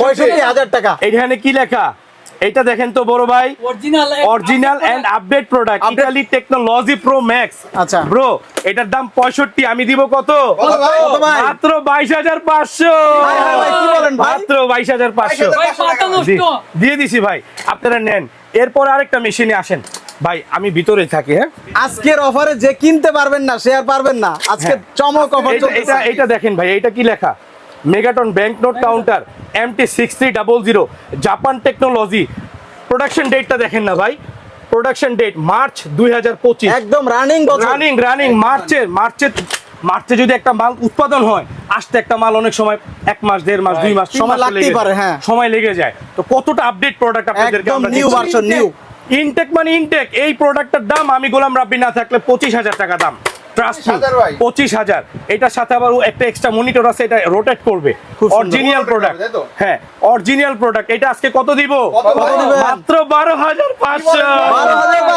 65,000 টাকা। এখানে কি লেখা এটা দেখেন তো বড় ভাই, original and update product, Italy technology pro max. আচ্ছা ব্রো এটার দাম 65, আমি দিব কত? কত ভাই? মাত্র 22,500। ভাই, কি বলেন ভাই? মাত্র 22,500 দিয়ে দিছি ভাই, আপনারা নেন। এরপর আরেকটা মেশিনে আসেন ভাই, আমি ভিতরে থাকি। হ্যাঁ, আজকের অফারে যে কিনতে পারবেন না সে আর পারবেন না, আজকে হ্যাঁ। চমক অফার চলতেছে। এটা দেখেন ভাই, এটা কি লেখা? Megaton bank note counter MT6300 Japan technology. Production ডেটটা দেখেন না ভাই, প্রোডাকশন ডেট মার্চ 2025। একদম রানিং বছর। রানিং মার্চে যদি একটা মাল উৎপাদন হয়, আসতে একটা মাল অনেক সময় 1 মাস 1.5 মাস 2 মাস 3 সময় মাস লাগতেই পারে, হ্যাঁ। সময় লেগে যায়। তো কতটা আপডেট প্রোডাক্ট আপনাদেরকে একদম আমরা নিউ দিচ্ছি। Version, new. ইনটেক মানে ইনটেক। এই প্রোডাক্টের দাম আমি গোলাম রাব্বি না থাকলে 25,000 টাকা দাম। Trust me, 25,000। এটার সাথে আবার একটা এক্সট্রা মনিটর আছে, এটা রোটেট করবে। খুব সুন্দর। অরিজিনাল প্রোডাক্ট, হ্যাঁ অরিজিনাল প্রোডাক্ট। এটা আজকে কত দিব? কত দিবেন? মাত্র 12,500। 12,500